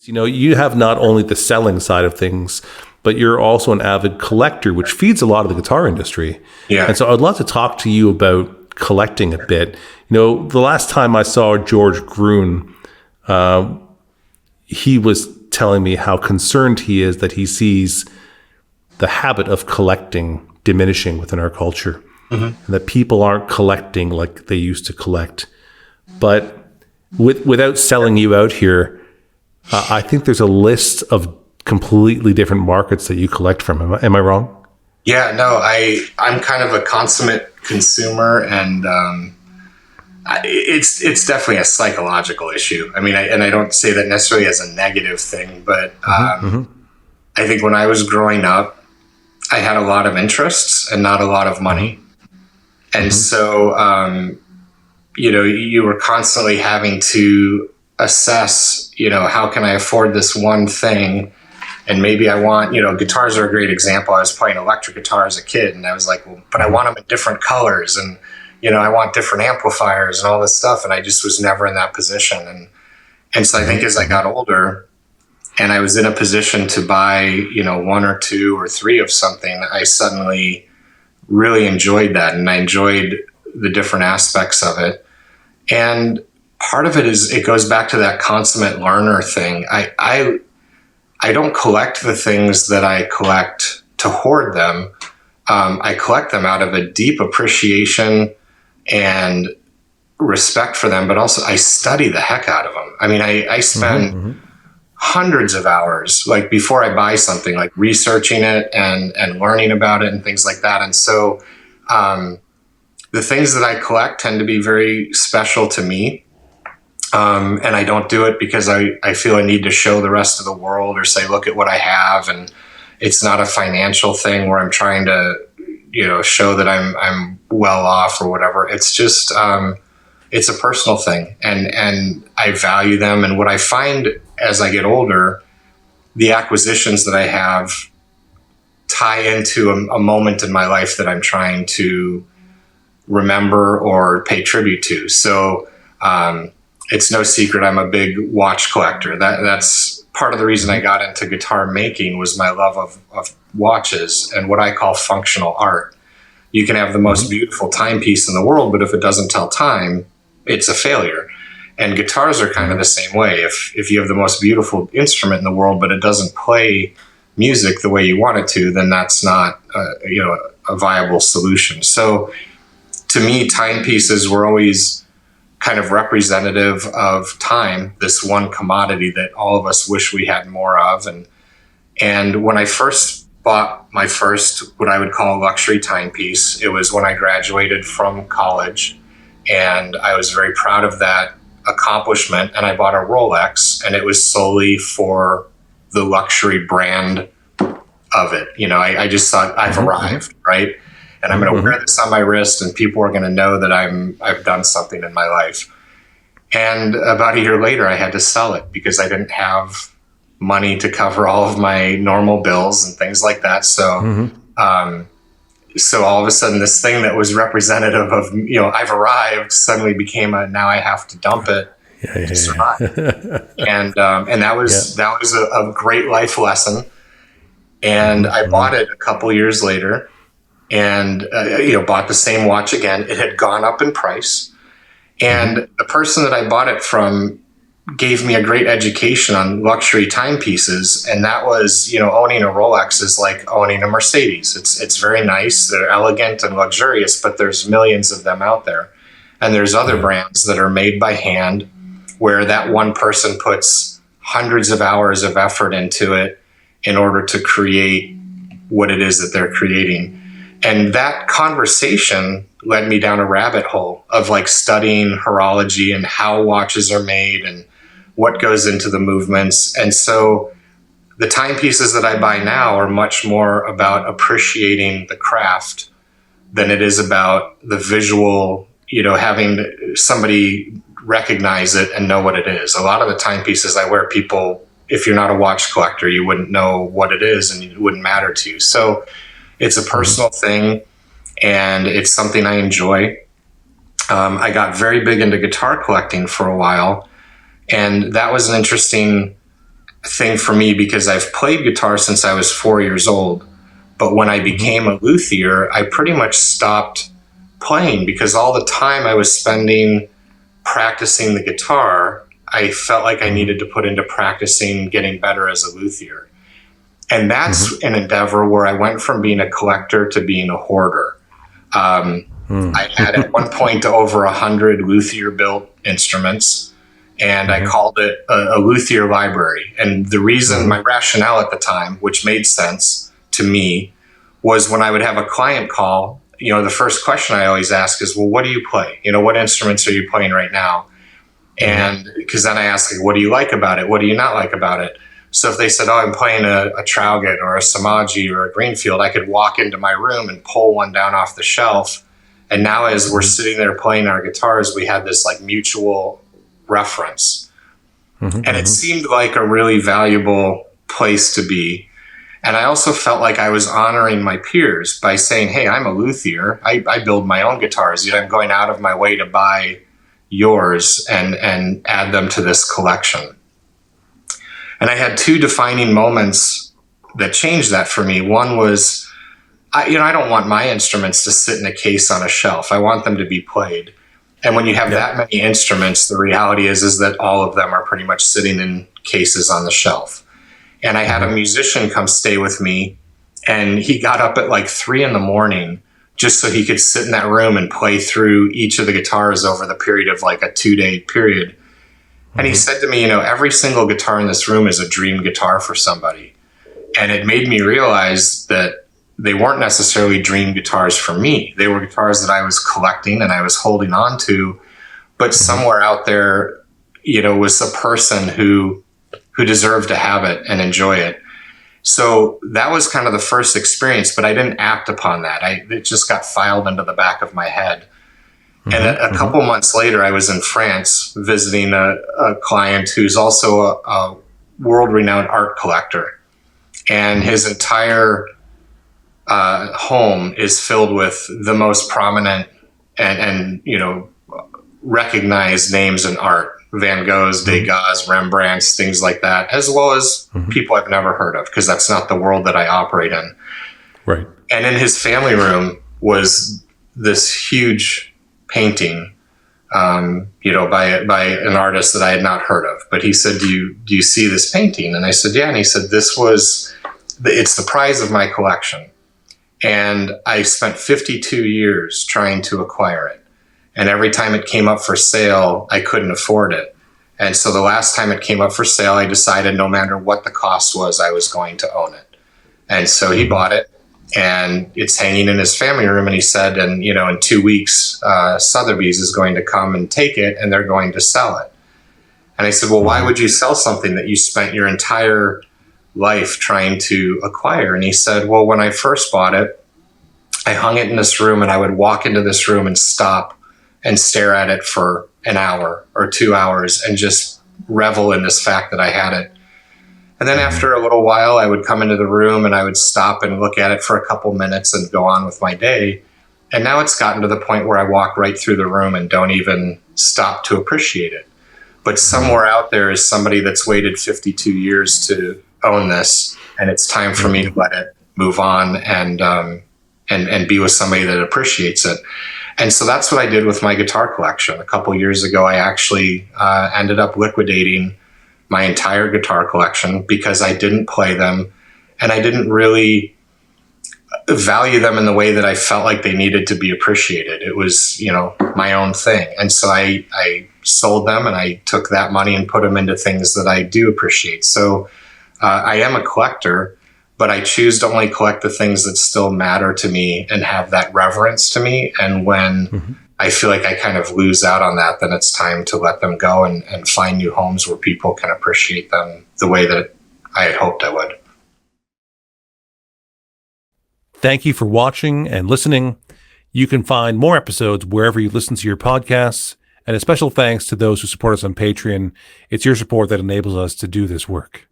You know, you have not only the selling side of things, but you're also an avid collector, which feeds a lot of the guitar industry. Yeah. And so I'd love to talk to you about collecting a bit. You know, the last time I saw George Gruen, he was telling me how concerned he is that he sees the habit of collecting diminishing within our culture, and that people aren't collecting like they used to collect. But without selling you out here, I think there's a list of completely different markets that you collect from. Am I wrong? Yeah, no, I'm kind of a consummate consumer, and it's definitely a psychological issue. I mean, I don't say that necessarily as a negative thing, but I think when I was growing up, I had a lot of interests and not a lot of money. And so, you know, you were constantly having to assess, you know, how can I afford this one thing? And maybe I want, you know, guitars are a great example. I was playing electric guitar as a kid, and I was like, well, but I want them in different colors, and, you know, I want different amplifiers and all this stuff. And I just was never in that position. And so I think as I got older and I was in a position to buy, you know, one or two or three of something, I suddenly really enjoyed that. And I enjoyed the different aspects of it. And part of it is, it goes back to that consummate learner thing. I don't collect the things that I collect to hoard them. I collect them out of a deep appreciation and respect for them, but also I study the heck out of them. I mean, I spend hundreds of hours, like before I buy something, like researching it and learning about it and things like that. And so the things that I collect tend to be very special to me. And I don't do it because I feel I need to show the rest of the world or say, look at what I have. And it's not a financial thing where I'm trying to, you know, show that I'm well off or whatever. It's just, it's a personal thing, and I value them. And what I find as I get older, the acquisitions that I have tie into a moment in my life that I'm trying to remember or pay tribute to. So, it's no secret I'm a big watch collector. That's part of the reason I got into guitar making, was my love of watches and what I call functional art. You can have the most beautiful timepiece in the world, but if it doesn't tell time, it's a failure. And guitars are kind of the same way. If you have the most beautiful instrument in the world, but it doesn't play music the way you want it to, then that's not you know, a viable solution. So to me, timepieces were always kind of representative of time, this one commodity that all of us wish we had more of. And when I first bought my first, what I would call a luxury timepiece, it was when I graduated from college, and I was very proud of that accomplishment. And I bought a Rolex, and it was solely for the luxury brand of it. You know, I just thought, I've arrived, right? And I'm going to wear this on my wrist, and people are going to know that I've done something in my life. And about a year later, I had to sell it because I didn't have money to cover all of my normal bills and things like that. So, so all of a sudden, this thing that was representative of, you know, I've arrived, suddenly became now I have to dump it to survive. And that was a great life lesson. And I bought it a couple years later. And, you know, bought the same watch again. It had gone up in price. And the person that I bought it from gave me a great education on luxury timepieces. And that was, you know, owning a Rolex is like owning a Mercedes. It's very nice. They're elegant and luxurious, but there's millions of them out there. And there's other brands that are made by hand, where that one person puts hundreds of hours of effort into it in order to create what it is that they're creating. And that conversation led me down a rabbit hole of like studying horology and how watches are made and what goes into the movements. And so the timepieces that I buy now are much more about appreciating the craft than it is about the visual, you know, having somebody recognize it and know what it is. A lot of the timepieces I wear, people, if you're not a watch collector, you wouldn't know what it is and it wouldn't matter to you. So it's a personal thing, and it's something I enjoy. I got very big into guitar collecting for a while, and that was an interesting thing for me because I've played guitar since I was 4 years old. But when I became a luthier, I pretty much stopped playing because all the time I was spending practicing the guitar, I felt like I needed to put into practicing getting better as a luthier. And that's an endeavor where I went from being a collector to being a hoarder. I had at one point over 100 luthier built instruments, and I called it a luthier library. And the reason, my rationale at the time, which made sense to me, was when I would have a client call, you know, the first question I always ask is, well, what do you play? You know, what instruments are you playing right now? And because then I ask, what do you like about it? What do you not like about it? So if they said, oh, I'm playing a Traugott or a Samaji or a Greenfield, I could walk into my room and pull one down off the shelf. And now as we're sitting there playing our guitars, we had this like mutual reference. And it seemed like a really valuable place to be. And I also felt like I was honoring my peers by saying, hey, I'm a luthier. I build my own guitars. Yet I'm going out of my way to buy yours and add them to this collection. And I had two defining moments that changed that for me. One was, I don't want my instruments to sit in a case on a shelf. I want them to be played. And when you have that many instruments, the reality is that all of them are pretty much sitting in cases on the shelf. And I had a musician come stay with me, and he got up at like 3 a.m. just so he could sit in that room and play through each of the guitars over the period of like a 2-day period. And he said to me, you know, every single guitar in this room is a dream guitar for somebody. And it made me realize that they weren't necessarily dream guitars for me. They were guitars that I was collecting and I was holding on to. But somewhere out there, you know, was a person who deserved to have it and enjoy it. So that was kind of the first experience, but I didn't act upon that. It just got filed into the back of my head. And a couple months later, I was in France visiting a client who's also a world-renowned art collector. And his entire home is filled with the most prominent and you know, recognized names in art. Van Goghs, Degas, Rembrandts, things like that, as well as people I've never heard of, because that's not the world that I operate in. Right. And in his family room was this huge painting, you know, by an artist that I had not heard of. But he said, do you see this painting? And I said, yeah. And he said, it's the prize of my collection. And I spent 52 years trying to acquire it. And every time it came up for sale, I couldn't afford it. And so the last time it came up for sale, I decided no matter what the cost was, I was going to own it. And so he bought it, and it's hanging in his family room. And he said, and you know, in 2 weeks, Sotheby's is going to come and take it, and they're going to sell it. And I said, well, why would you sell something that you spent your entire life trying to acquire? And he said, well, when I first bought it, I hung it in this room, and I would walk into this room and stop and stare at it for an hour or 2 hours and just revel in this fact that I had it. And then after a little while, I would come into the room and I would stop and look at it for a couple minutes and go on with my day. And now it's gotten to the point where I walk right through the room and don't even stop to appreciate it. But somewhere out there is somebody that's waited 52 years to own this, and it's time for me to let it move on and be with somebody that appreciates it. And so that's what I did with my guitar collection. A couple years ago, I actually ended up liquidating my entire guitar collection because I didn't play them and I didn't really value them in the way that I felt like they needed to be appreciated. It was, you know, my own thing. And so I sold them, and I took that money and put them into things that I do appreciate. So I am a collector, but I choose to only collect the things that still matter to me and have that reverence to me. And when I feel like I kind of lose out on that, then it's time to let them go and find new homes where people can appreciate them the way that I had hoped I would. Thank you for watching and listening. You can find more episodes wherever you listen to your podcasts. And a special thanks to those who support us on Patreon. It's your support that enables us to do this work.